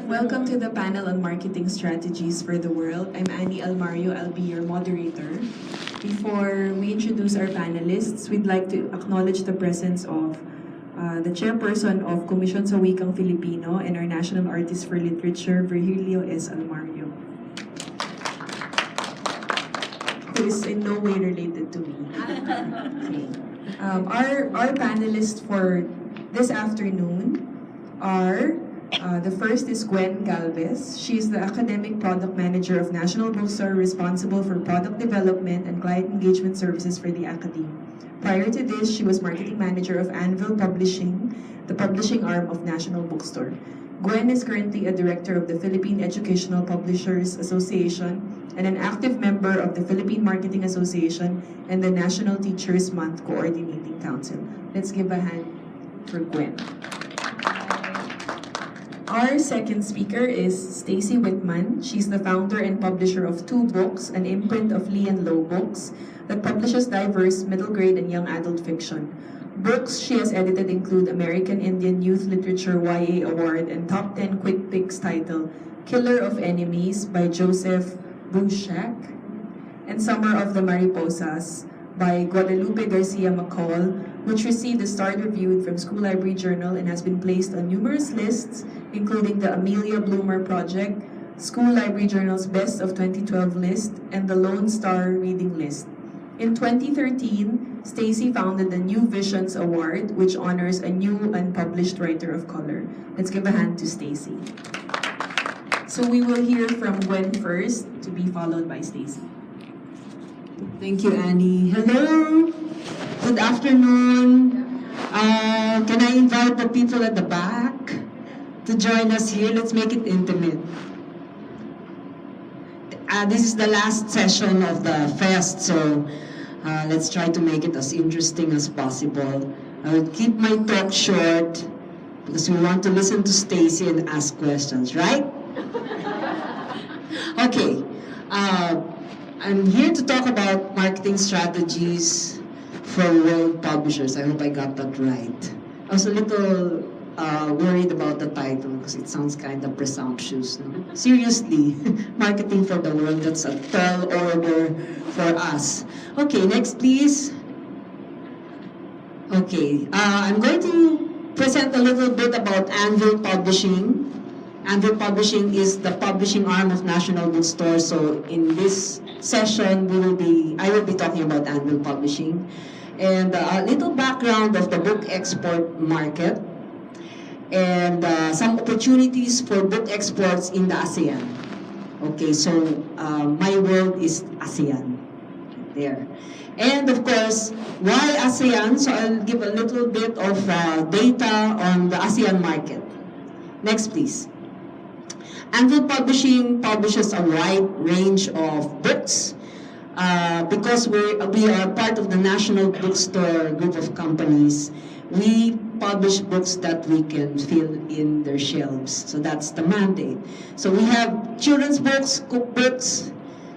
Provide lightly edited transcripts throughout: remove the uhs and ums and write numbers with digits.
Welcome to the panel on marketing strategies for the world. I'm Almario. I'll be your moderator. Before we introduce our panelists, we'd like to acknowledge the presence of the chairperson of Komisyon sa Wikang Filipino and our National Artist for Literature, Virgilio S. Almario, who is in no way related to me. Okay. Our panelists for this afternoon are the first is Gwenn Galvez. She is the Academic Product Manager of National Bookstore, responsible for product development and client engagement services for the Academe. Prior to this, she was Marketing Manager of Anvil Publishing, the publishing arm of National Bookstore. Gwenn is currently a Director of the Philippine Educational Publishers Association and an active member of the Philippine Marketing Association and the National Teachers Month Coordinating Council. Let's give a hand for Gwenn. Our second speaker is Stacy Whitman. She's the founder and publisher of Two Books, an imprint of Lee and Low Books that publishes diverse middle grade and young adult fiction. Books she has edited include American Indian Youth Literature YA Award and Top 10 Quick Picks title Killer of Enemies by Joseph Bruchac and Summer of the Mariposas by Guadalupe Garcia McCall, which received a star review from School Library Journal and has been placed on numerous lists, including the Amelia Bloomer Project, School Library Journal's Best of 2012 list, and the Lone Star Reading List. In 2013, Stacy founded the New Visions Award, which honors a new unpublished writer of color. Let's give a hand to Stacy. So we will hear from Gwenn first, to be followed by Stacy. Thank you, Annie. Hello. Good afternoon. Can I invite the people at the back to join us here? Let's make it intimate. This is the last session of the fest, so let's try to make it as interesting as possible. I will keep my talk short because we want to listen to Stacy and ask questions, right? Okay. I'm here to talk about marketing strategies for world publishers. I hope I got that right. I was a little worried about the title because it sounds kind of presumptuous. No? Seriously, marketing for the world, that's a tall order for us. Okay, next please. Okay, I'm going to present a little bit about Anvil Publishing. Anvil Publishing is the publishing arm of National Bookstore. So in this session, I will be talking about Anvil Publishing and a little background of the book export market and some opportunities for book exports in the ASEAN. Okay, so my world is ASEAN. There. And of course, why ASEAN? So I'll give a little bit of data on the ASEAN market. Next, please. Anvil Publishing publishes a wide range of books because we are part of the National Bookstore group of companies. We publish books that we can fill in their shelves. So that's the mandate. So we have children's books, cookbooks,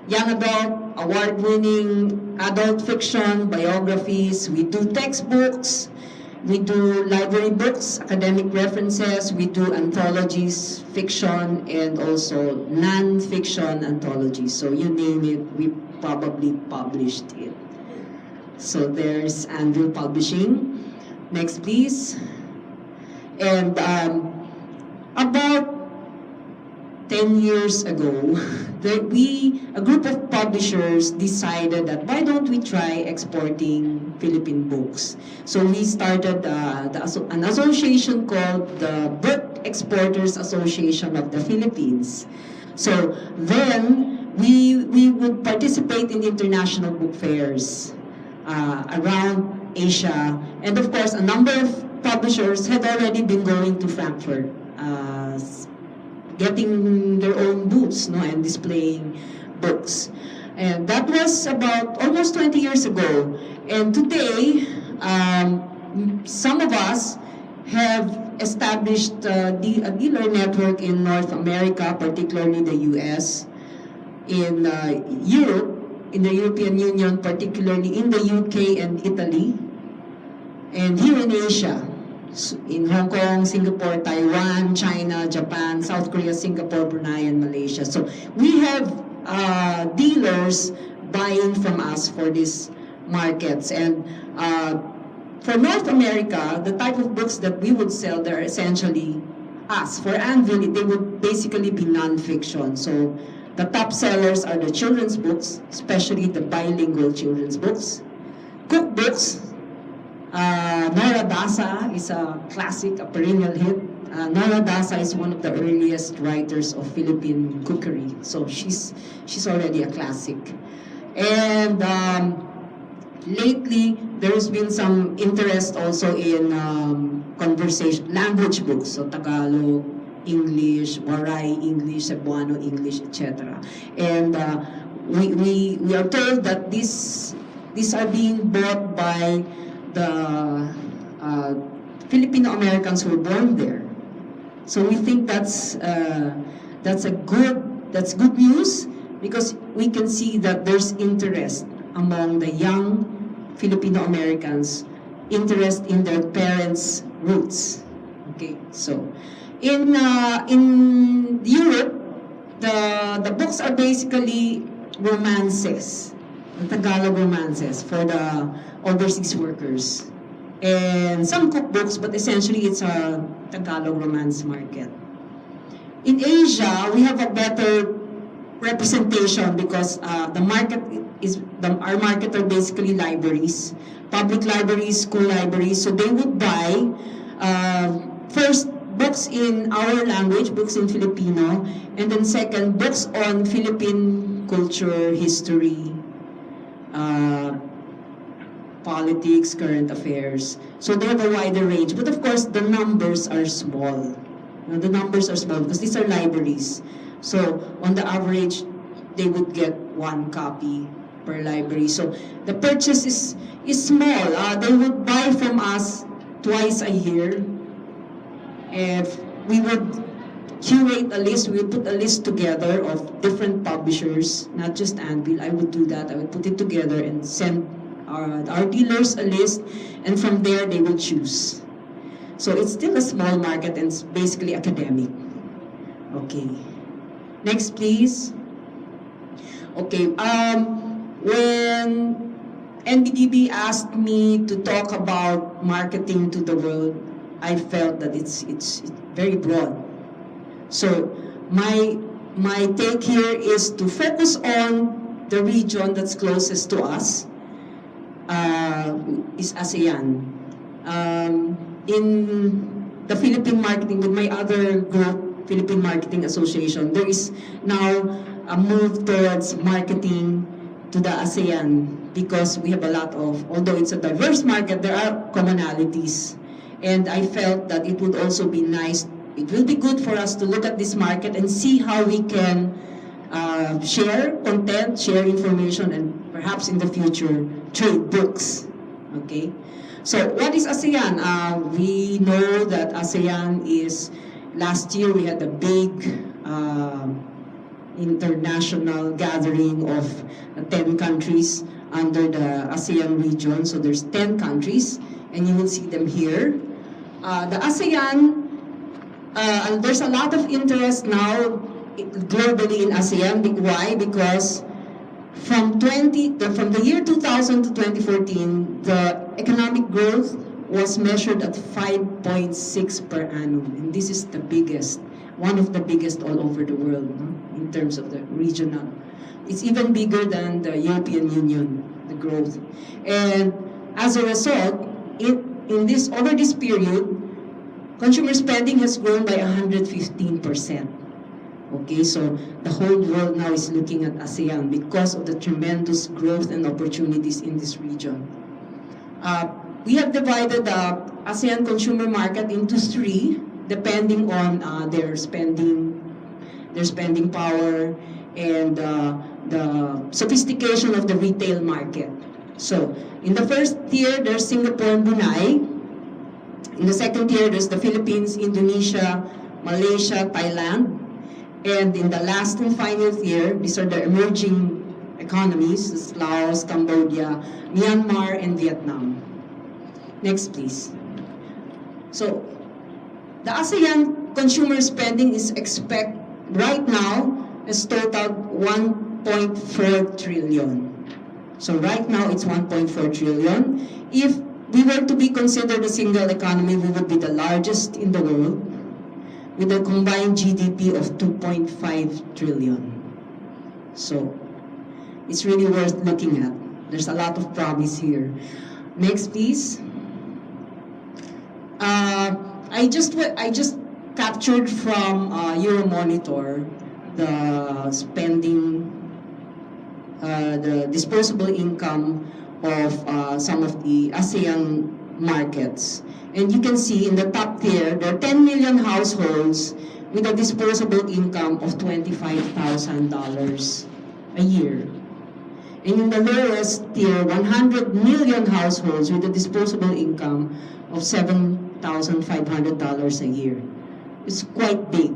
young adult, award-winning adult fiction, biographies. We do textbooks. We do library books, academic references, we do anthologies, fiction, and also non-fiction anthologies. So you name it, we probably published it. So there's Anvil Publishing. Next, please. And about 10 years ago, a group of publishers decided that why don't we try exporting Philippine books? So we started an association called the Book Exporters Association of the Philippines. So then we would participate in international book fairs around Asia. And of course, a number of publishers had already been going to Frankfurt, getting their own booths, and displaying books. And that was about almost 20 years ago. And today, some of us have established a dealer network in North America, particularly the US, in Europe, in the European Union, particularly in the UK and Italy, and here in Asia. in Hong Kong, Singapore, Taiwan, China, Japan, South Korea, Singapore, Brunei, and Malaysia. So we have dealers buying from us for these markets. And for North America, the type of books that we would sell, they're essentially us. For Anvil, they would basically be non-fiction. So the top sellers are the children's books, especially the bilingual children's books. Cookbooks, Nora Dasa is a classic, a perennial hit. Nora Dasa is one of the earliest writers of Philippine cookery, so she's already a classic. And lately, there's been some interest also in conversation language books, so Tagalog, English, Waray English, Cebuano English, etc. And we are told that these are being bought by the Filipino Americans who were born there. So we think that's good news, because we can see that there's interest among the young Filipino Americans, interest in their parents' roots. Okay, so in Europe, the books are basically romances, the Tagalog romances for the overseas workers, and some cookbooks, but essentially it's a Tagalog romance market. In Asia, we have a better representation because the market is our market are basically libraries, public libraries, school libraries. So they would buy first books in our language, books in Filipino, and then second, books on Philippine culture, history, politics, current affairs. So they have a wider range, but of course the numbers are small. The numbers are small because these are libraries. So on the average, they would get one copy per library. So the purchase is small. They would buy from us twice a year. If we would curate a list, we would put a list together of different publishers, not just Anvil. I would do that. I would put it together and send our dealers a list, and from there they will choose. So it's still a small market and it's basically academic. Okay. Next, please. Okay. When NBDB asked me to talk about marketing to the world, I felt that it's very broad. So my take here is to focus on the region that's closest to us, is ASEAN. In the Philippine Marketing, with my other group, Philippine Marketing Association, there is now a move towards marketing to the ASEAN because we have a lot of, although it's a diverse market, there are commonalities. And I felt that it would also be nice, it will be good for us to look at this market and see how we can share content, share information, and perhaps in the future, trade books. Okay? So what is ASEAN? We know that ASEAN is, last year we had a big international gathering of 10 countries under the ASEAN region. So there's 10 countries, and you will see them here. The ASEAN, there's a lot of interest now globally in ASEAN. Why? Because from the year 2000 to 2014, the economic growth was measured at 5.6 per annum, and this is the biggest, one of the biggest all over the world, no? In terms of the regional. It's even bigger than the European Union, the growth. And as a result, over this period, consumer spending has grown by 115%. Okay, so the whole world now is looking at ASEAN because of the tremendous growth and opportunities in this region. We have divided the ASEAN consumer market into three, depending on their spending power and the sophistication of the retail market. So in the first tier, there's Singapore and Brunei. In the second tier, there's the Philippines, Indonesia, Malaysia, Thailand. And in the last and final tier, these are the emerging economies, Laos, Cambodia, Myanmar, and Vietnam. Next, please. So the ASEAN consumer spending is right now is totaled 1.4 trillion. So right now it's 1.4 trillion. If we were to be considered a single economy, we would be the largest in the world with a combined GDP of 2.5 trillion. So it's really worth looking at. There's a lot of promise here. Next, please. I just captured from Euromonitor the spending, the disposable income of some of the ASEAN markets. And you can see in the top tier, there are 10 million households with a disposable income of $25,000 a year. And in the lowest tier, 100 million households with a disposable income of $7,500 a year. It's quite big.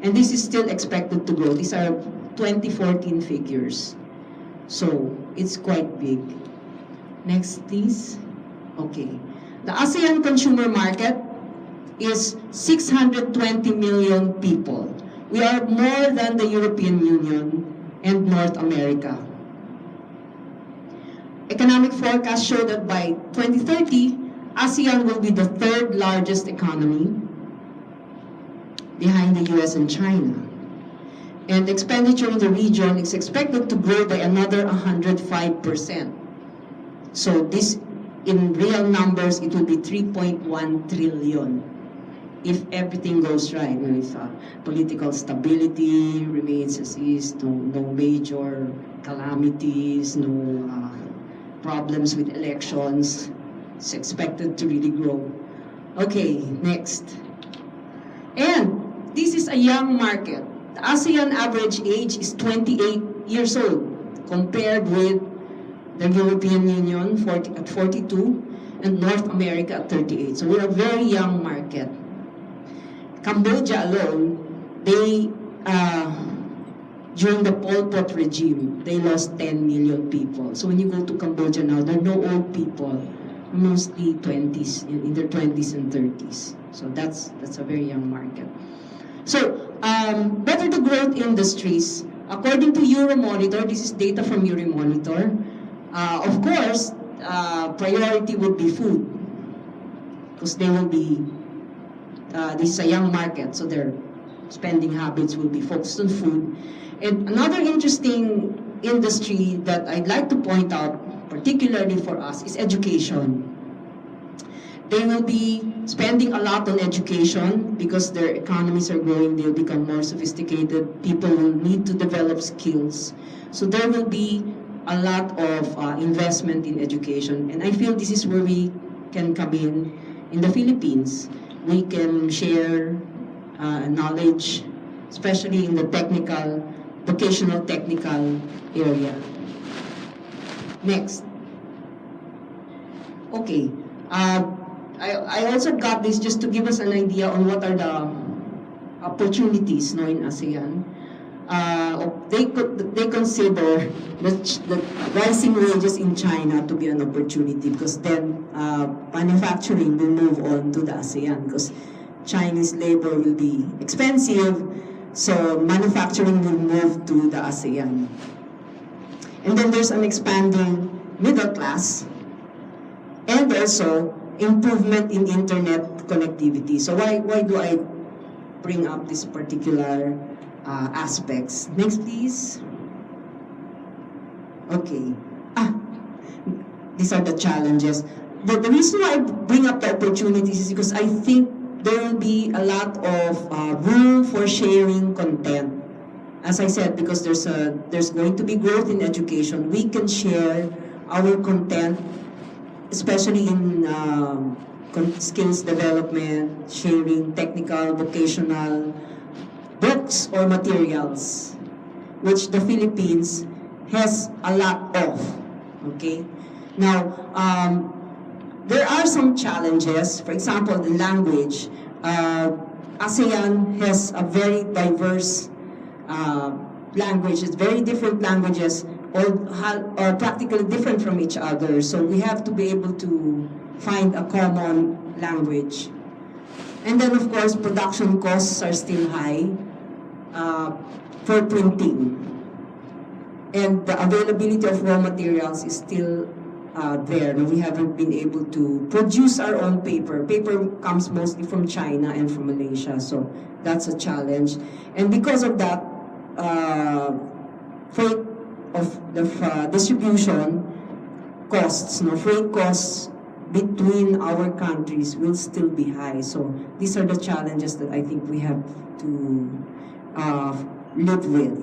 And this is still expected to grow. These are 2014 figures. So it's quite big. Next, please. Okay. The ASEAN consumer market is 620 million people. We are more than the European Union and North America. Economic forecasts show that by 2030, ASEAN will be the third largest economy behind the US and China. And expenditure in the region is expected to grow by another 105%. So this, in real numbers, it will be 3.1 trillion if everything goes right. If political stability remains as is, no major calamities, no problems with elections. It's expected to really grow. Okay, next. And this is a young market. The ASEAN average age is 28 years old, compared with the European Union at 42 and North America at 38. So we're a very young market. Cambodia alone, they during the Pol Pot regime, they lost 10 million people. So when you go to Cambodia now, there are no old people, mostly 20s, in their 20s and 30s. So that's a very young market. So better to growth industries. According to Euromonitor, this is data from Euromonitor, of course, priority would be food, because they will be, this is a young market, so their spending habits will be focused on food. And another interesting industry that I'd like to point out, particularly for us, is education. They will be spending a lot on education because their economies are growing, they'll become more sophisticated, people will need to develop skills. So there will be a lot of investment in education. And I feel this is where we can come in the Philippines. We can share knowledge, especially in the vocational technical area. Next. Okay. I also got this just to give us an idea on what are the opportunities in ASEAN. They consider the rising wages in China to be an opportunity, because then manufacturing will move on to the ASEAN, because Chinese labor will be expensive, so manufacturing will move to the ASEAN. And then there's an expanding middle class, and also improvement in internet connectivity. So why do I bring up this particular aspects? Next, please. Okay. These are the challenges. The reason why I bring up the opportunities is because I think there will be a lot of room for sharing content. As I said, because there's going to be growth in education, we can share our content, especially in skills development, sharing technical, vocational books or materials, which the Philippines has a lot of. Okay? Now, there are some challenges. For example, the language. ASEAN has a very diverse language. It's very different languages, all are practically different from each other. So we have to be able to find a common language. And then, of course, production costs are still high for printing. And the availability of raw materials is still there. We haven't been able to produce our own paper. Paper comes mostly from China and from Malaysia, so that's a challenge. And because of that, freight of the distribution costs, freight costs between our countries will still be high. So these are the challenges that I think we have to live with.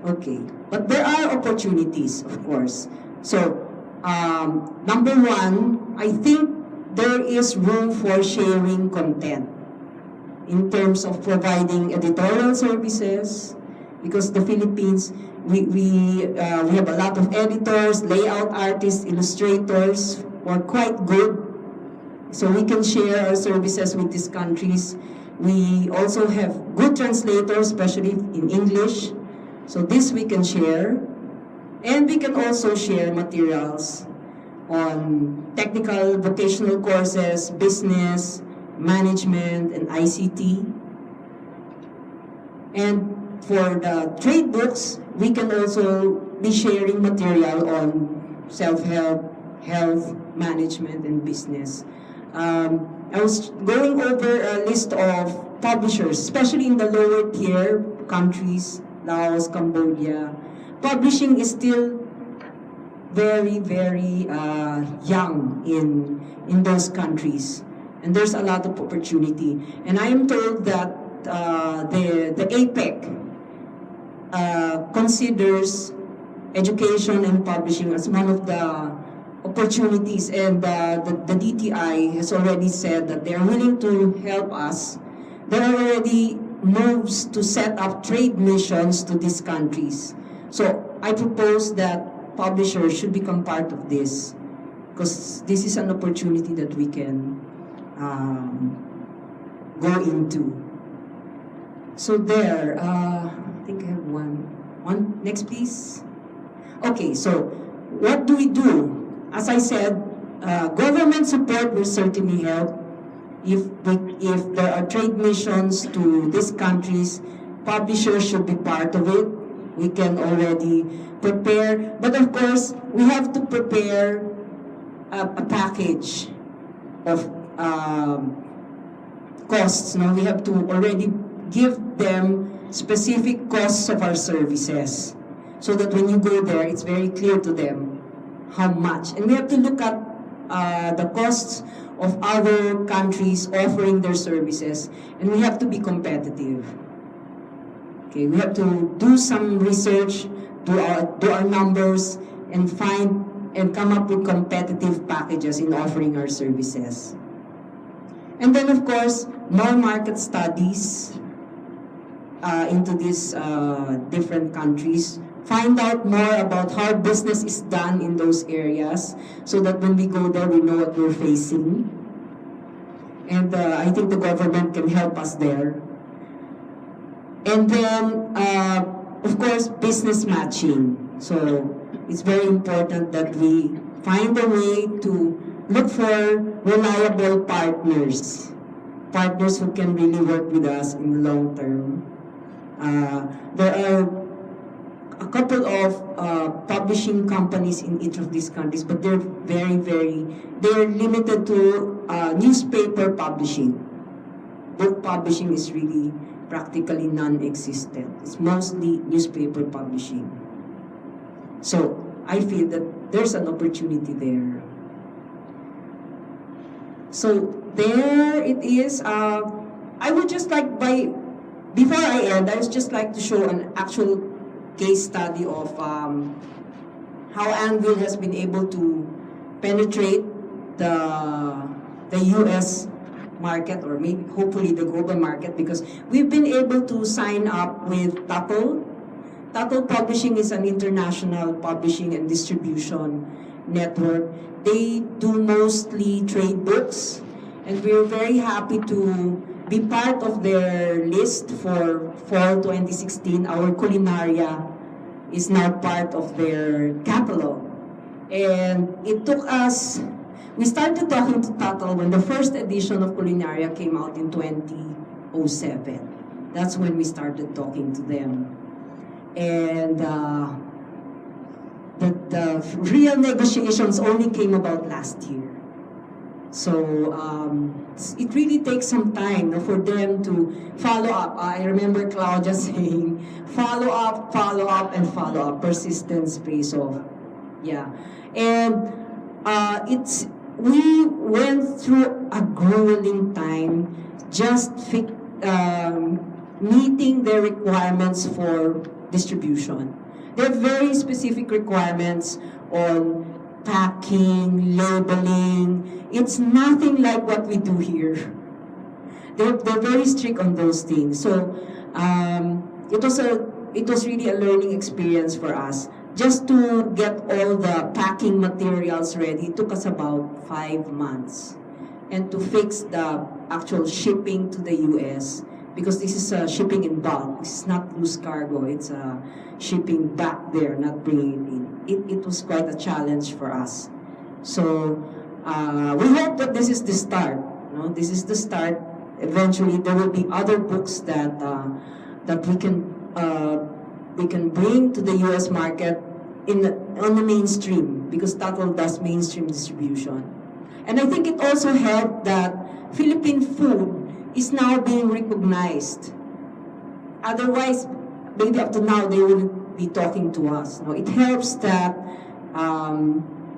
Okay, but there are opportunities, of course. So, number one, I think there is room for sharing content in terms of providing editorial services, because the Philippines, we have a lot of editors, layout artists, illustrators who are quite good. So we can share our services with these countries. We also have good translators, especially in English. So this we can share. And we can also share materials on technical vocational courses, business, management, and ICT. And for the trade books, we can also be sharing material on self-help, health, management, and business. I was going over a list of publishers, especially in the lower tier countries, Laos, Cambodia. Publishing is still very, very young in those countries. And there's a lot of opportunity. And I am told that the APEC considers education and publishing as one of the opportunities, and the DTI has already said that they are willing to help us. There are already moves to set up trade missions to these countries. So I propose that publishers should become part of this, because this is an opportunity that we can go into. So there, I think I have one. Next, please. Okay, so what do we do? As I said, government support will certainly help. If there are trade missions to these countries, publishers should be part of it. We can already prepare, but of course, we have to prepare a package of costs. We have to already give them specific costs of our services, so that when you go there, it's very clear to them how much. And we have to look at the costs of other countries offering their services, and we have to be competitive. Okay, we have to do some research, do our numbers, and come up with competitive packages in offering our services. And then, of course, more market studies into these different countries. Find out more about how business is done in those areas, so that when we go there, we know what we're facing. And I think the government can help us there. And then, of course, business matching. So it's very important that we find a way to look for reliable partners who can really work with us in the long term. There are a couple of publishing companies in each of these countries, but they're they're limited to newspaper publishing. Book publishing is really practically non-existent. It's mostly newspaper publishing. So I feel that there's an opportunity there. So there it is. I would just like, before I end, I would just like to show an actual case study of how Anvil has been able to penetrate the U.S. market, or maybe hopefully the global market, because we've been able to sign up with Tuttle. Tuttle Publishing is an international publishing and distribution network. They do mostly trade books, and we're very happy to be part of their list for fall 2016. Our Culinaria is now part of their catalog. And it took us We started talking to Tatal when the first edition of Culinaria came out in 2007. That's when we started talking to them. And the real negotiations only came about last year. So it really takes some time for them to follow up. I remember Claudia saying, follow up, and follow up. Persistence pays off. Yeah. And we went through a grueling time just meeting their requirements for distribution. There are very specific requirements on packing, labeling. It's nothing like what we do here. They're very strict on those things. So it was really a learning experience for us. Just to get all the packing materials ready, it took us about 5 months. And to fix the actual shipping to the US, because this is shipping in bulk. It's not loose cargo. It's shipping back there, not bringing it in. It was quite a challenge for us. So we hope that this is the start. No? This is the start. Eventually, there will be other books that we can bring to the U.S. market on the mainstream, because Tatal does mainstream distribution. And I think it also helped that Philippine food is now being recognized. Otherwise, maybe up to now, they wouldn't be talking to us. No, it helps that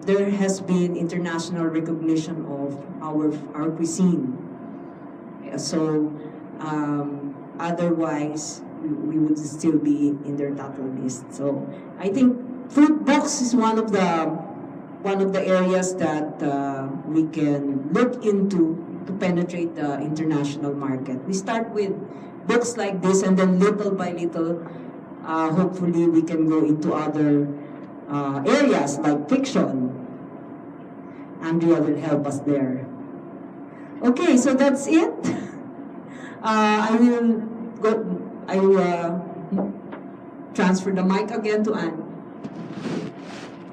there has been international recognition of our cuisine. So otherwise, we would still be in their Tatal list. So I think food books is one of the areas that we can look into to penetrate the international market. We start with books like this, and then little by little, hopefully we can go into other areas like fiction. Andrea will help us there. Okay, so that's it. I will transfer the mic again to Anne.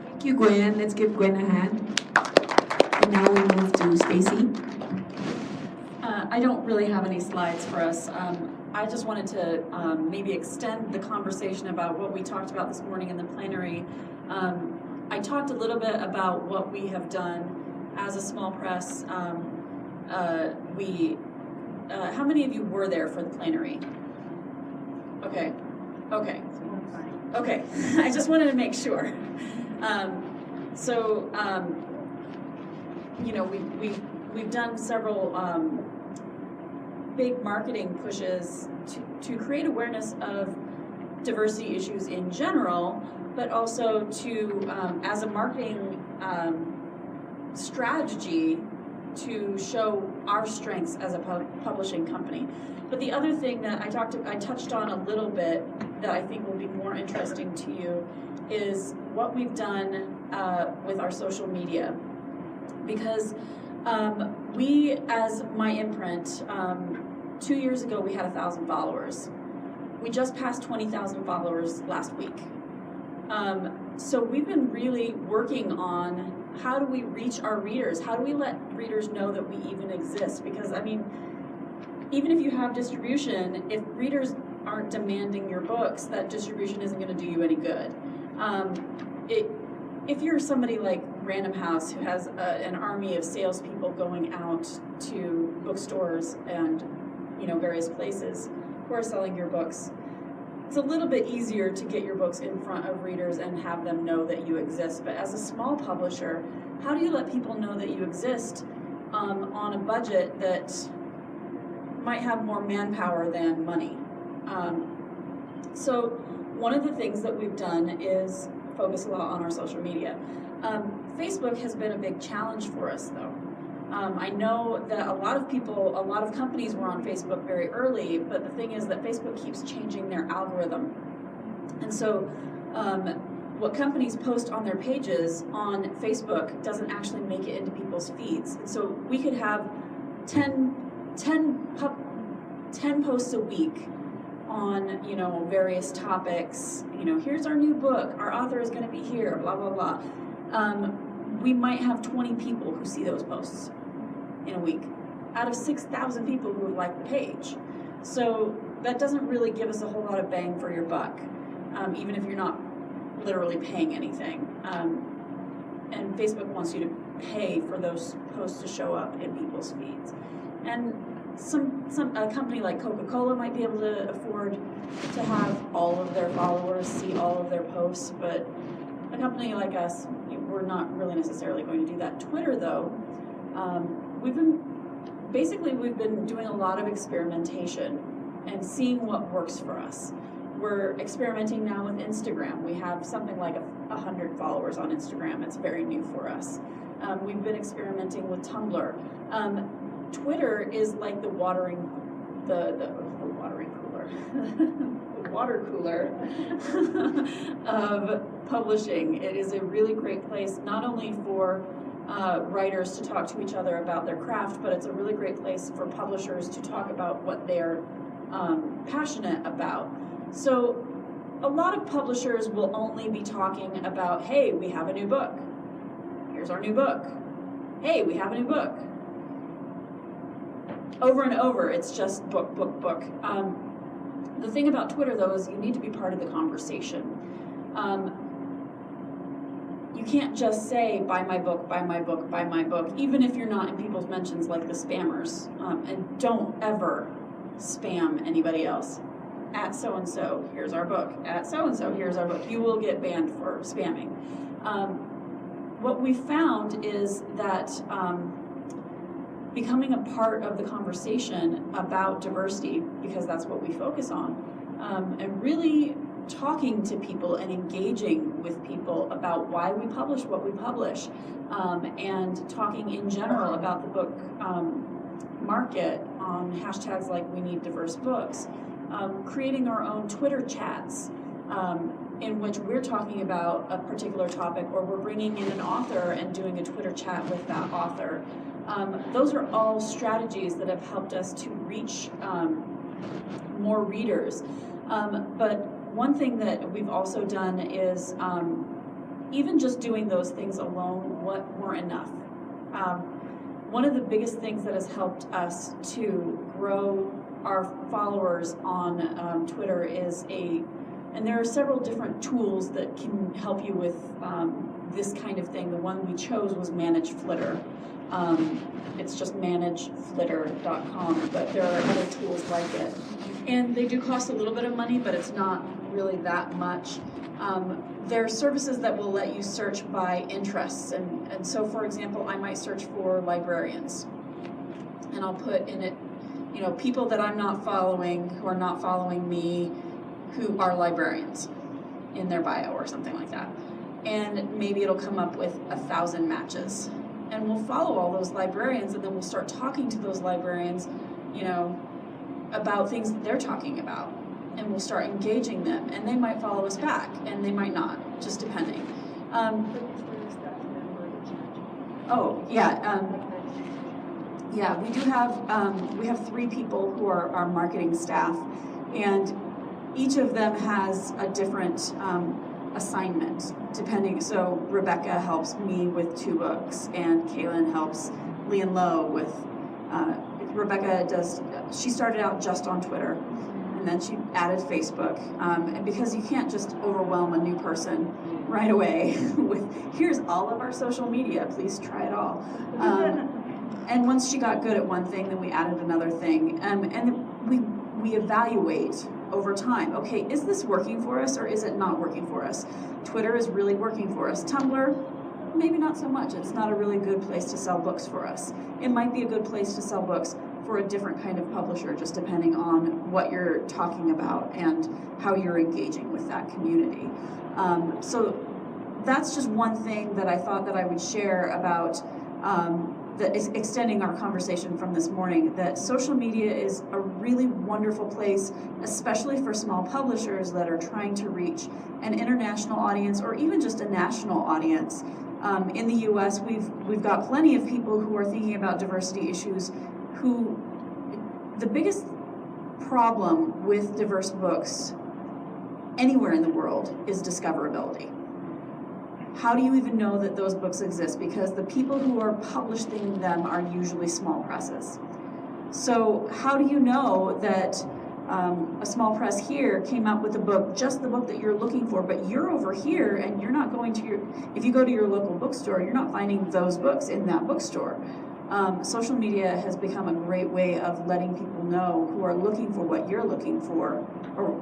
Thank you, Gwen. Let's give Gwen a hand. And now we move to Stacy. I don't really have any slides for us. I just wanted to maybe extend the conversation about what we talked about this morning in the plenary. I talked a little bit about what we have done as a small press. How many of you were there for the plenary? Okay. I just wanted to make sure. We've done several big marketing pushes to create awareness of diversity issues in general, but also to, as a marketing strategy, to show our strengths as a publishing company. But the other thing that I touched on a little bit that I think will be more interesting to you is what we've done with our social media. Because we, as my imprint, 2 years ago we had 1,000 followers. We just passed 20,000 followers last week. So we've been really working on how do we reach our readers? How do we let readers know that we even exist? Because, I mean, even if you have distribution, if readers aren't demanding your books, that distribution isn't going to do you any good. If you're somebody like Random House, who has an army of salespeople going out to bookstores and various places who are selling your books, it's a little bit easier to get your books in front of readers and have them know that you exist. But as a small publisher, how do you let people know that you exist on a budget that might have more manpower than money? So one of the things that we've done is focus a lot on our social media. Facebook has been a big challenge for us, though. I know that a lot of companies were on Facebook very early, but the thing is that Facebook keeps changing their algorithm. And so what companies post on their pages on Facebook doesn't actually make it into people's feeds. And so we could have 10 posts a week on various topics. Here's our new book, our author is going to be here, blah blah blah. we might have 20 people who see those posts in a week out of 6,000 people who have liked the page. So that doesn't really give us a whole lot of bang for your buck, even if you're not literally paying anything. And Facebook wants you to pay for those posts to show up in people's feeds. And a company like Coca-Cola might be able to afford to have all of their followers see all of their posts, but a company like us, we're not really necessarily going to do that. Twitter, though, we've been doing a lot of experimentation and seeing what works for us. We're experimenting now with Instagram. We have something like 100 followers on Instagram. It's very new for us. We've been experimenting with Tumblr. Twitter is like the water cooler of publishing. It is a really great place, not only for writers to talk to each other about their craft, but it's a really great place for publishers to talk about what they're passionate about. So a lot of publishers will only be talking about, hey, we have a new book. Here's our new book. Hey, we have a new book. Over and over, it's just book, book, book. The thing about Twitter, though, is you need to be part of the conversation. You can't just say, buy my book, buy my book, buy my book, even if you're not in people's mentions like the spammers. And don't ever spam anybody else. At so-and-so, here's our book. At so-and-so, here's our book. You will get banned for spamming. What we found is that becoming a part of the conversation about diversity, because that's what we focus on, and really talking to people and engaging with people about why we publish what we publish, and talking in general about the book market on hashtags like We Need Diverse Books, creating our own Twitter chats in which we're talking about a particular topic, or we're bringing in an author and doing a Twitter chat with that author. Those are all strategies that have helped us to reach more readers. But one thing that we've also done is even just doing those things alone weren't enough. One of the biggest things that has helped us to grow our followers on Twitter is and there are several different tools that can help you with this kind of thing. The one we chose was Manage Flitter. It's just manageflitter.com, but there are other tools like it. And they do cost a little bit of money, but it's not really that much. There are services that will let you search by interests. And so, for example, I might search for librarians. And I'll put in it, people that I'm not following, who are not following me, who are librarians in their bio or something like that. And maybe it'll come up with 1,000 matches. And we'll follow all those librarians, and then we'll start talking to those librarians, about things that they're talking about. And we'll start engaging them, and they might follow us back, and they might not, just depending. We do have, we have 3 people who are our marketing staff, and each of them has a different assignment, depending. So Rebecca helps me with 2 books, and Kaylin helps Lee and Lowe with, Rebecca she started out just on Twitter, and then she added Facebook, and because you can't just overwhelm a new person right away with, here's all of our social media, please try it all. And once she got good at one thing, then we added another thing, and we evaluate over time. Okay, is this working for us, or is it not working for us? Twitter is really working for us. Tumblr, maybe not so much. It's not a really good place to sell books for us. It might be a good place to sell books for a different kind of publisher, just depending on what you're talking about and how you're engaging with that community. So that's just one thing that I thought that I would share about extending our conversation from this morning, that social media is a really wonderful place, especially for small publishers that are trying to reach an international audience or even just a national audience. In the US, we've got plenty of people who are thinking about diversity issues who, the biggest problem with diverse books anywhere in the world is discoverability. how do you even know that those books exist? Because the people who are publishing them are usually small presses. So how do you know that a small press here came out with a book, just the book that you're looking for, but you're over here and you're not going to if you go to your local bookstore, you're not finding those books in that bookstore. Social media has become a great way of letting people know who are looking for what you're looking for, or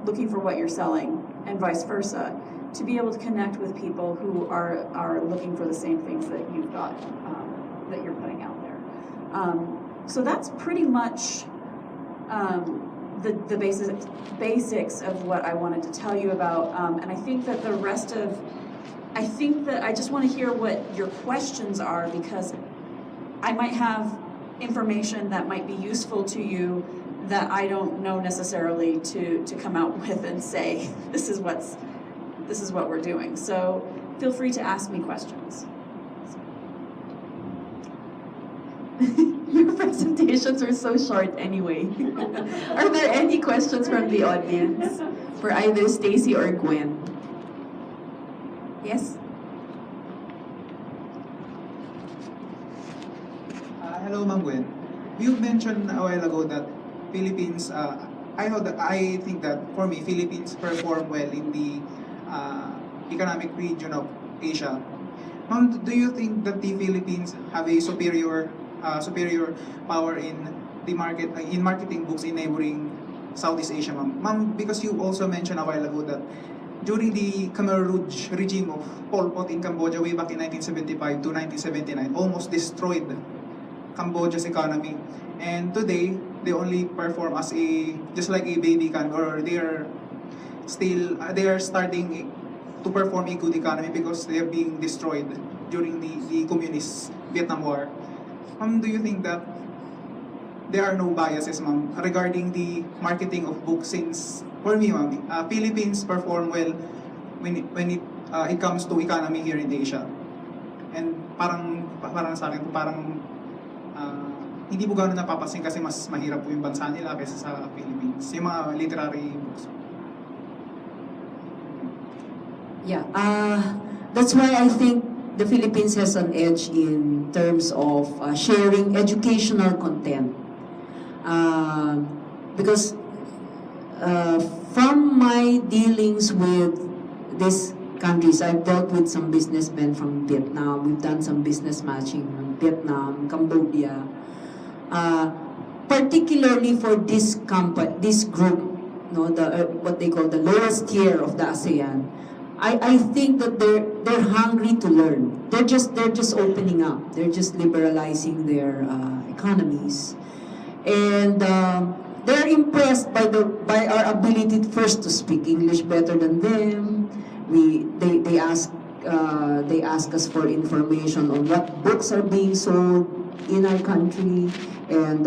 looking for what you're selling, and vice versa, to be able to connect with people who are looking for the same things that you've got, that you're putting out there. So that's pretty much the basics of what I wanted to tell you about, and I think that the rest of, I just want to hear what your questions are, because I might have information that might be useful to you that I don't know necessarily to come out with and say, this is what we're doing. So feel free to ask me questions. Your presentations are so short anyway. Are there any questions from the audience for either Stacy or Gwenn? Yes? Hello, Ma'am Gwenn. You mentioned a while ago that Philippines, I think that for me, Philippines perform well in the economic region of Asia. Ma'am, do you think that the Philippines have a superior power in the marketing books in neighboring Southeast Asia, ma'am? Ma'am, because you also mentioned a while ago that during the Khmer Rouge regime of Pol Pot in Cambodia way back in 1975 to 1979, almost destroyed Cambodia's economy. And today, they only perform as just like a baby can, or they are starting to perform a good economy because they are being destroyed during the communist Vietnam War. Do you think that there are no biases, ma'am, regarding the marketing of books? Since, for me, ma'am, Philippines perform well when it comes to economy here in Asia. And parang sa akin, hindi po gano'n napapansin kasi mas mahirap po yung bansa nila kaysa sa Philippines. Yung mga literary books. Yeah, that's why I think the Philippines has an edge in terms of sharing educational content. Because from my dealings with these countries, I've dealt with some businessmen from Vietnam. We've done some business matching from Vietnam, Cambodia. Particularly for this group, what they call the lowest tier of the ASEAN. I think that they're hungry to learn. They're just opening up. They're just liberalizing their economies, and they're impressed by our ability first to speak English better than them. They ask us for information on what books are being sold in our country, and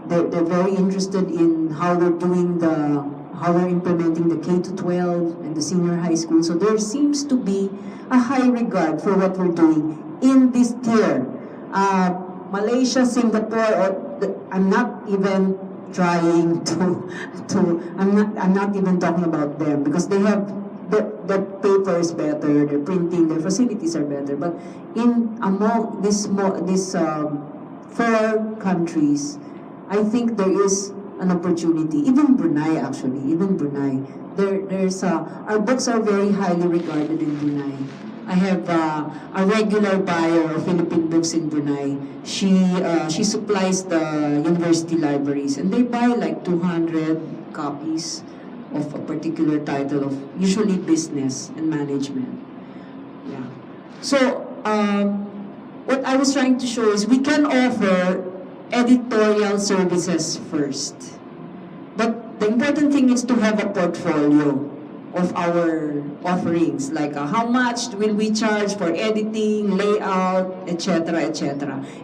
they're very interested in how we're implementing the K-12 and the senior high school. So there seems to be a high regard for what we're doing in this tier. Malaysia, Singapore, I'm not even trying I'm not even talking about them, because they have the paper is better, their printing, their facilities are better. But among these 4 countries, I think there is an opportunity. Even Brunei, actually, our books are very highly regarded in Brunei. I have a regular buyer of Philippine books in Brunei. She supplies the university libraries, and they buy like 200 copies of a particular title, of usually business and management. Yeah. So what I was trying to show is we can offer editorial services first. But the important thing is to have a portfolio of our offerings, like how much will we charge for editing, layout, etc.,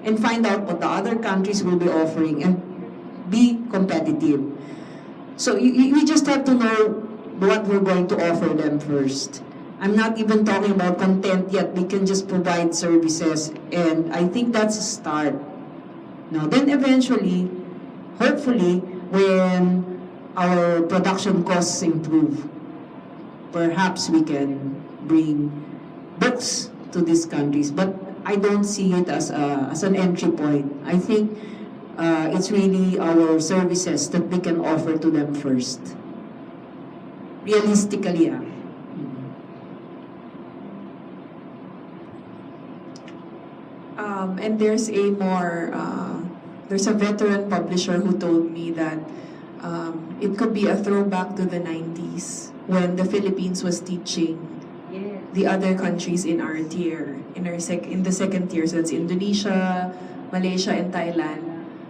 and find out what the other countries will be offering and be competitive. So we just have to know what we're going to offer them first. I'm not even talking about content yet. We can just provide services, and I think that's a start. Now, then eventually, hopefully, when our production costs improve, perhaps we can bring books to these countries, but I don't see it as an entry point. I think it's really our services that we can offer to them first. Realistically, yeah. And there's a veteran publisher who told me that it could be a throwback to the 90s when the Philippines was teaching the other countries in our tier, in the second tier. So that's Indonesia, Malaysia, and Thailand.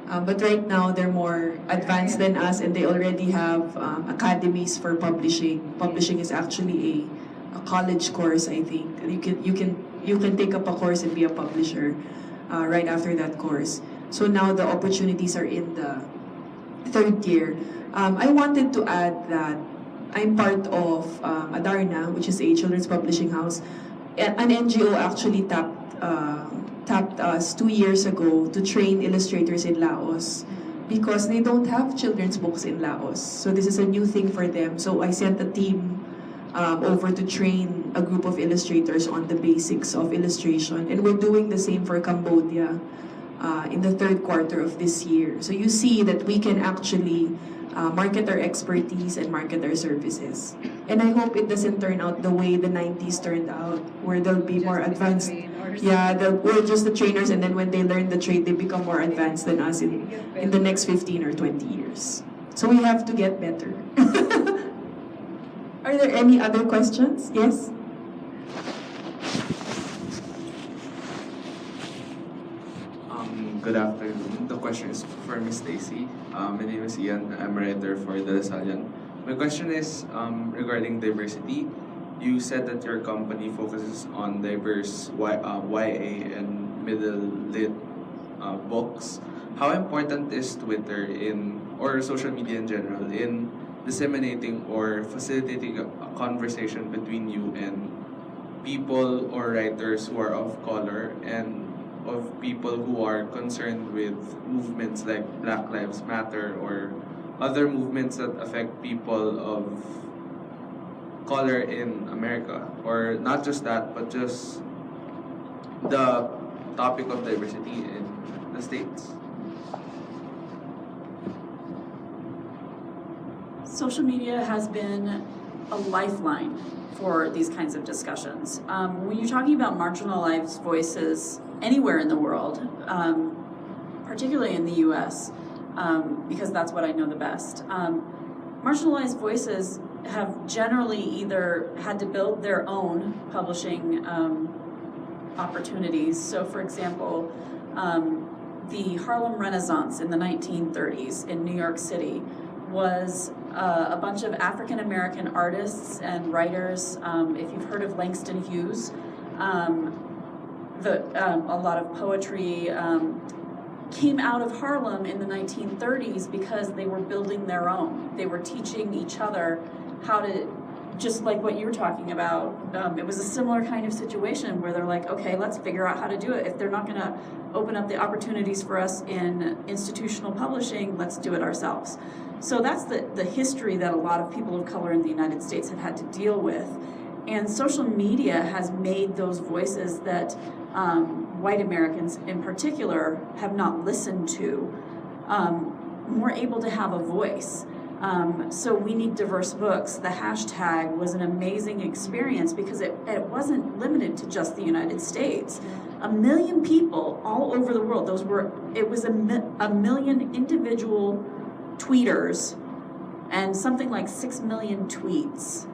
But right now they're more advanced than us, and they already have academies for publishing. Publishing is actually a college course, I think. You can take up a course and be a publisher right after that course. So now the opportunities are in the third tier. I wanted to add that I'm part of Adarna, which is a children's publishing house. An NGO actually tapped us 2 years ago to train illustrators in Laos because they don't have children's books in Laos. So this is a new thing for them. So I sent a team over to train a group of illustrators on the basics of illustration. And we're doing the same for Cambodia in the third quarter of this year. So you see that we can actually market our expertise and market our services. And I hope it doesn't turn out the way the 90s turned out, where they'll be more advanced. Yeah, we're just the trainers, and then when they learn the trade, they become more advanced than us in the next 15 or 20 years. So we have to get better. Are there any other questions? Yes? Good afternoon. The question is for Ms. Stacy. My name is Ian. I'm a writer for The Lasallian. My question is regarding diversity. You said that your company focuses on diverse YA and middle lit books. How important is Twitter or social media in general in disseminating or facilitating a conversation between you and people or writers who are of color and of people who are concerned with movements like Black Lives Matter or other movements that affect people of color in America? Or not just that, but just the topic of diversity in the States? Social media has been a lifeline for these kinds of discussions. When you're talking about marginalized voices anywhere in the world, particularly in the US, because that's what I know the best, marginalized voices have generally either had to build their own publishing opportunities. So for example, the Harlem Renaissance in the 1930s in New York City was a bunch of African American artists and writers. If you've heard of Langston Hughes, a lot of poetry came out of Harlem in the 1930s because they were building their own. They were teaching each other how to, just like what you were talking about, it was a similar kind of situation where they're like, okay, let's figure out how to do it. If they're not gonna open up the opportunities for us in institutional publishing, let's do it ourselves. So that's the history that a lot of people of color in the United States have had to deal with. And social media has made those voices that white Americans in particular have not listened to more able to have a voice. So we need diverse books. The hashtag was an amazing experience because it wasn't limited to just the United States. 1 million people all over the world. It was a million individual tweeters and something like 6 million tweets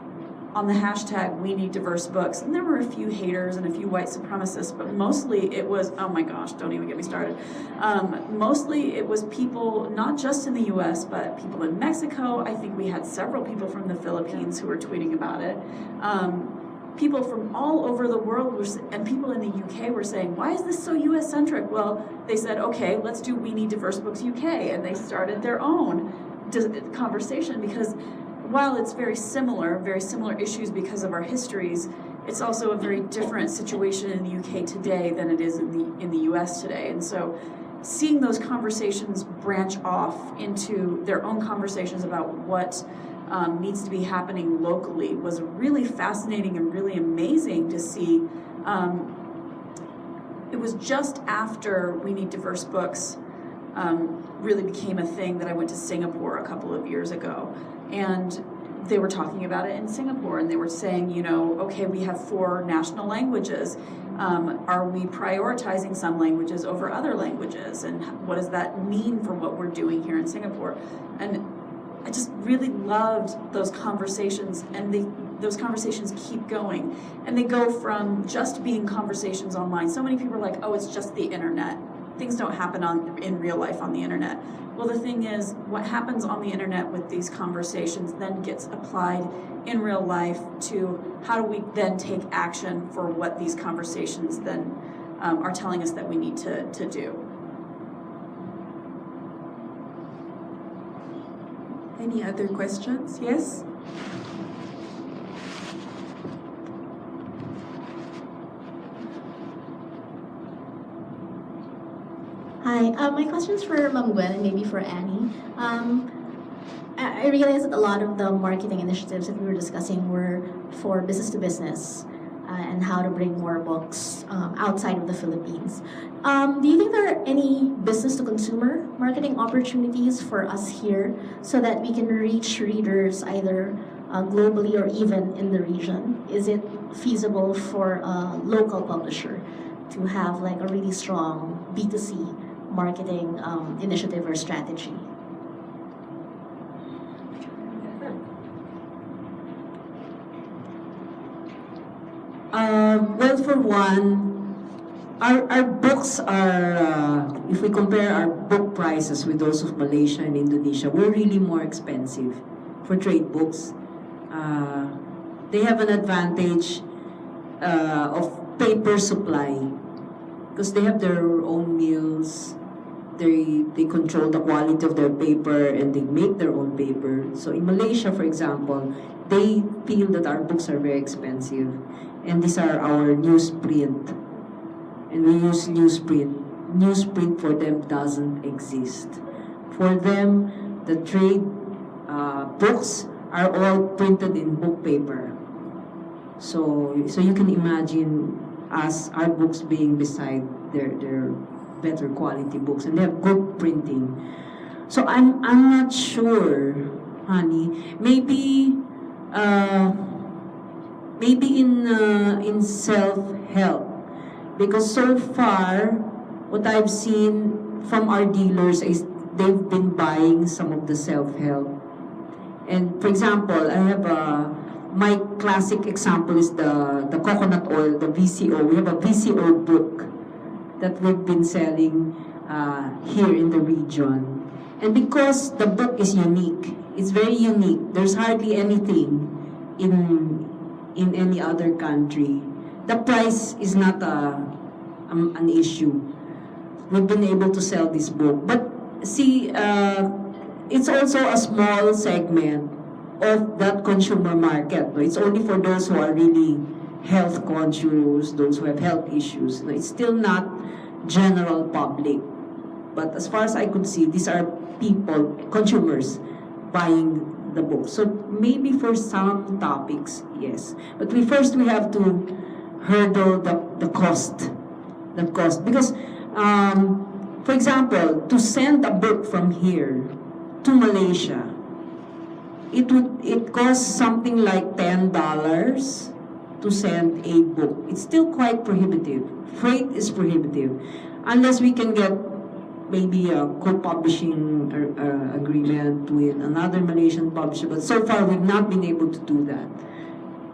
on the hashtag We Need Diverse Books. And there were a few haters and a few white supremacists, but mostly it was, oh my gosh, don't even get me started. Mostly it was people, not just in the US, but people in Mexico. I think we had several people from the Philippines who were tweeting about it. People from all over the world and people in the UK were saying, why is this so US-centric? Well, they said, okay, let's do We Need Diverse Books UK. And they started their own conversation because while it's very similar issues because of our histories, it's also a very different situation in the UK today than it is in the US today. And so seeing those conversations branch off into their own conversations about what needs to be happening locally was really fascinating and really amazing to see. It was just after We Need Diverse Books really became a thing that I went to Singapore a couple of years ago. And they were talking about it in Singapore, and they were saying, you know, okay, we have 4 national languages. Are we prioritizing some languages over other languages? And what does that mean for what we're doing here in Singapore? And I just really loved those conversations, and those conversations keep going. And they go from just being conversations online. So many people are like, oh, it's just the internet. Things don't happen in real life on the internet. Well, the thing is, what happens on the internet with these conversations then gets applied in real life to how do we then take action for what these conversations then are telling us that we need to do. Any other questions? Yes? Hi, my question is for Ma'am Gwenn and maybe for Annie. I realize that a lot of the marketing initiatives that we were discussing were for business to business and how to bring more books outside of the Philippines. Do you think there are any business to consumer marketing opportunities for us here so that we can reach readers either globally or even in the region? Is it feasible for a local publisher to have like a really strong B2C marketing initiative or strategy? Well, for one, our books are, if we compare our book prices with those of Malaysia and Indonesia, we're really more expensive for trade books. They have an advantage of paper supply because they have their own mills. They control the quality of their paper and they make their own paper. So in Malaysia, for example, they feel that our books are very expensive. And these are our newsprint. And we use newsprint. Newsprint for them doesn't exist. For them, the trade books are all printed in book paper. So you can imagine our books being beside their better quality books, and they have good printing. So I'm not sure, honey. Maybe in self-help, because so far what I've seen from our dealers is they've been buying some of the self-help. And for example, I have my classic example is the coconut oil, the VCO. We have a VCO book that we've been selling here in the region. And because the book is unique, it's very unique. There's hardly anything in any other country. The price is not an issue. We've been able to sell this book. But see, it's also a small segment of that consumer market. It's only for those who are really health conscious, those who have health issues. It's still not general public. But as far as I could see, these are people, consumers, buying the book. So maybe for some topics, yes. But first we have to hurdle the cost. The cost. Because, for example, to send a book from here to Malaysia, it costs something like $10 to send a book. It's still quite prohibitive. Freight is prohibitive. Unless we can get maybe a co-publishing agreement with another Malaysian publisher. But so far, we've not been able to do that.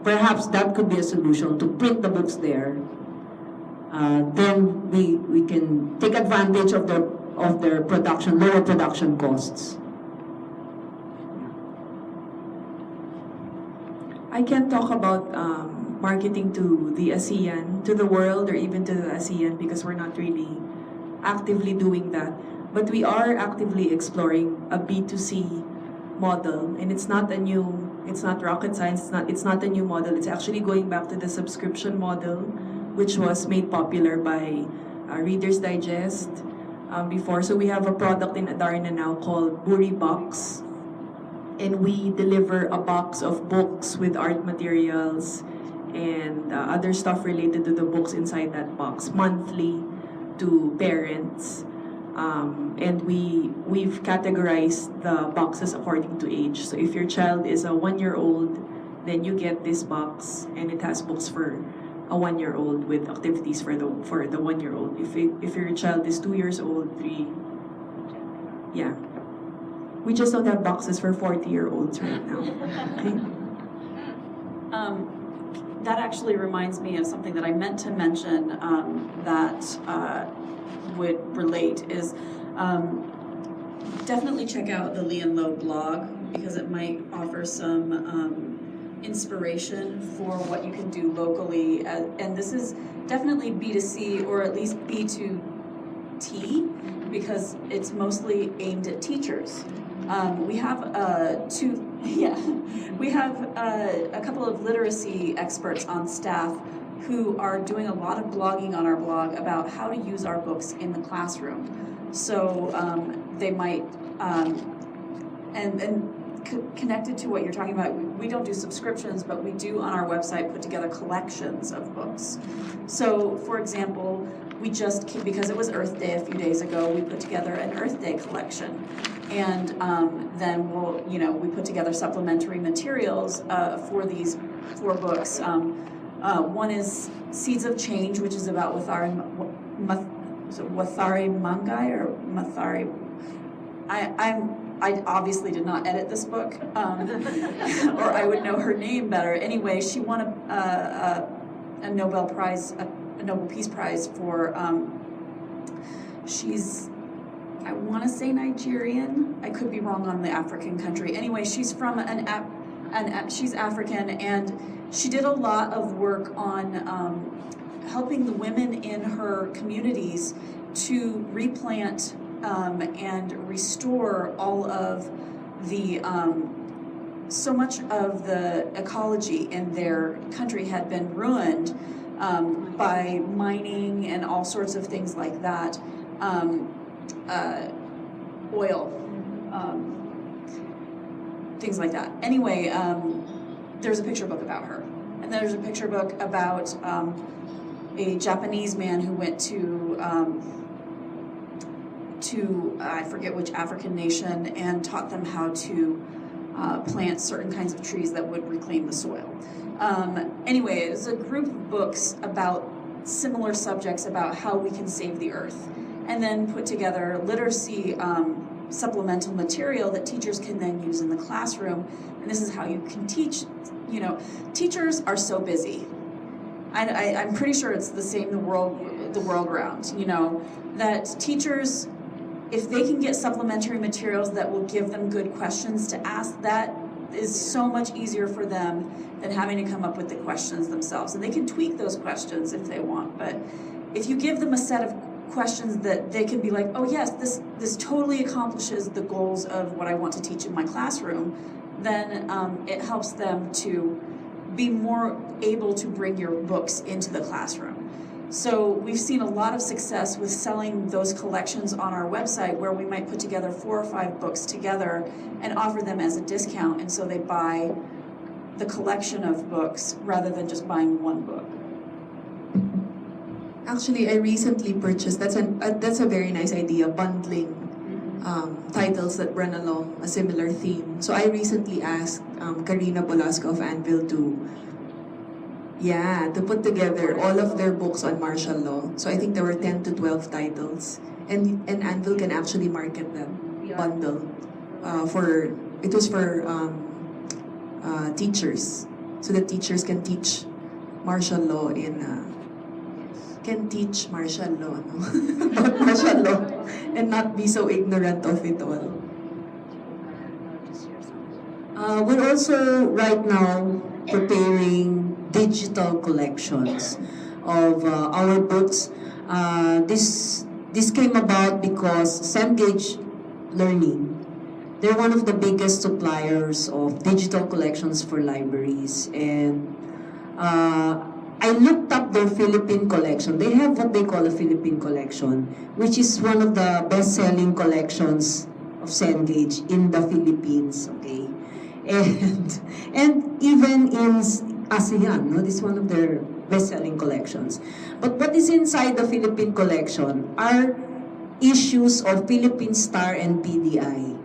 Perhaps that could be a solution, to print the books there. Then we can take advantage of their production, lower production costs. I can't talk about marketing to the ASEAN, to the world, or even to the ASEAN, because we're not really actively doing that. But we are actively exploring a B2C model, and it's not rocket science, it's not a new model. It's actually going back to the subscription model, which was made popular by Reader's Digest before. So we have a product in Adarna now called Buri Box. and we deliver a box of books with art materials and other stuff related to the books inside that box monthly to parents. And we've categorized the boxes according to age. So if your child is a 1-year-old, then you get this box, and it has books for a 1-year-old with activities for the 1-year-old. If your child is 2 years old, 3, yeah. We just don't have boxes for 40-year-olds right now. Okay? That actually reminds me of something that I meant to mention that would relate is definitely check out the Lee and Low blog, because it might offer some inspiration for what you can do locally. And this is definitely B2C, or at least B2T, because it's mostly aimed at teachers. We have we have a couple of literacy experts on staff who are doing a lot of blogging on our blog about how to use our books in the classroom. So they might, connected to what you're talking about, we don't do subscriptions, but we do on our website put together collections of books. So, for example, we just, because it was Earth Day a few days ago, we put together an Earth Day collection. And then we put together supplementary materials for these 4 books. One is Seeds of Change, which is about Wathari Mangai, or Mathari. I obviously did not edit this book, or I would know her name better. Anyway, she won a Nobel Prize, a Nobel Peace Prize for, she's, I want to say Nigerian. I could be wrong on the African country. Anyway, she's from she's African, and she did a lot of work on helping the women in her communities to replant and restore all of the, so much of the ecology in their country had been ruined by mining and all sorts of things like that. Oil, things like that. Anyway, there's a picture book about her. And there's a picture book about a Japanese man who went to I forget which African nation, and taught them how to plant certain kinds of trees that would reclaim the soil. Anyway, it was a group of books about similar subjects about how we can save the earth, and then put together literacy supplemental material that teachers can then use in the classroom. And this is how you can teach. Teachers are so busy. I'm pretty sure it's the same the world around, that teachers, if they can get supplementary materials that will give them good questions to ask, that is so much easier for them than having to come up with the questions themselves. And they can tweak those questions if they want, but if you give them a set of questions that they can be like, oh yes, this totally accomplishes the goals of what I want to teach in my classroom, then it helps them to be more able to bring your books into the classroom. So we've seen a lot of success with selling those collections on our website, where we might put together 4 or 5 books together and offer them as a discount, and so they buy the collection of books rather than just buying one book. Actually, I recently purchased, that's a very nice idea, bundling titles that run along a similar theme. So I recently asked Karina Bolasco of Anvil to put together all of their books on martial law. So I think there were 10 to 12 titles. And Anvil can actually market them, bundle. It was for teachers. So the teachers can teach martial law martial law, about martial law, and not be so ignorant of it all. We're also right now preparing digital collections of our books. This came about because Cengage Learning, they're one of the biggest suppliers of digital collections for libraries, and I looked up their Philippine collection. They have what they call a Philippine collection, which is one of the best-selling collections of Cengage in the Philippines, okay? and even in ASEAN, no, this is one of their best-selling collections. But what is inside the Philippine collection are issues of Philippine Star and PDI.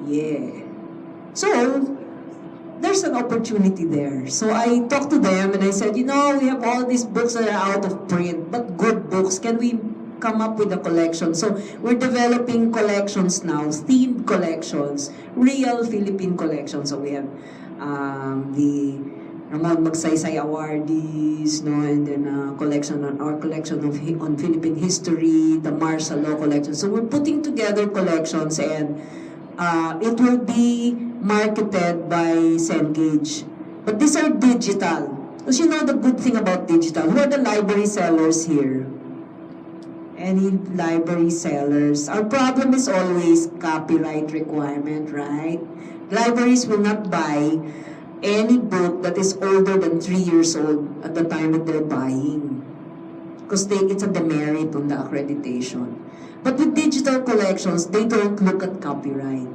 Yeah. So, there's an opportunity there. So I talked to them and I said, you know, we have all these books that are out of print, but good books. Can we come up with a collection? So we're developing collections now, themed collections, real Philippine collections. So we have the Ramon Magsaysay awardees, no, and then collection on our collection of on Philippine history, the Martial Law collection. So we're putting together collections, and it will be marketed by Cengage. But these are digital. Because you know the good thing about digital, who are the library sellers here? Any library sellers? Our problem is always copyright requirement, right? Libraries will not buy any book that is older than 3 years old at the time that they're buying. Because it's a demerit on the accreditation. But with digital collections, they don't look at copyright.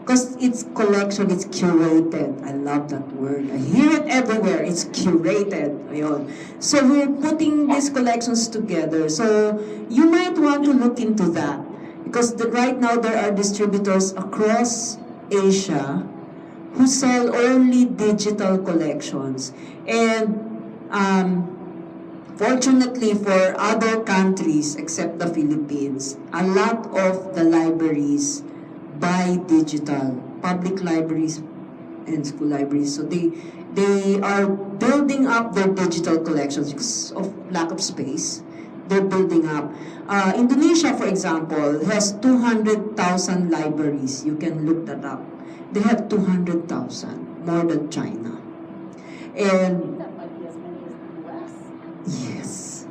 Because it's collection, it's curated. I love that word. I hear it everywhere. It's curated. Ayun. So we're putting these collections together. So you might want to look into that. Because right now there are distributors across Asia who sell only digital collections. And fortunately for other countries except the Philippines, a lot of the libraries buy digital, public libraries and school libraries. So they are building up their digital collections because of lack of space. They're building up. Indonesia, for example, has 200,000 libraries. You can look that up. They have 200,000, more than China. And That might be as many as the US. yes.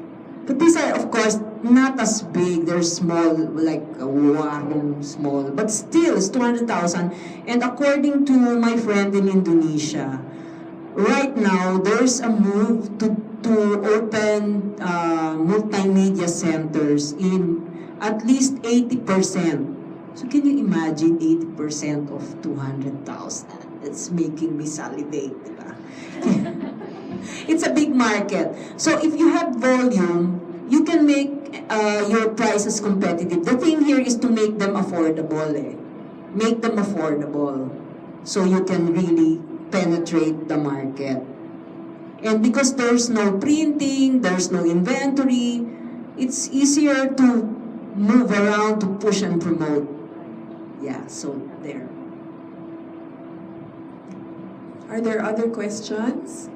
But these are, of course, not as big. They're small, like a warung small. But still, it's 200,000. And according to my friend in Indonesia, right now, there's a move to open multimedia centers in at least 80%. So can you imagine 80% of 200,000? It's making me salivate, diba? It's a big market. So if you have volume, you can make your prices competitive. The thing here is to make them affordable. Make them affordable so you can really penetrate the market. And because there's no printing, there's no inventory, it's easier to move around to push and promote. Yeah, so there. Are there other questions?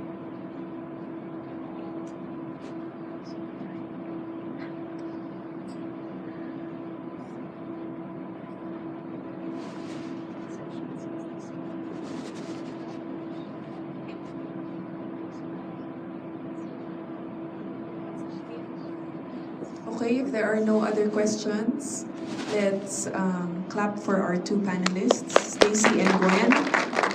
Okay, if there are no other questions, let's clap for our two panelists, Stacy and Gwenn.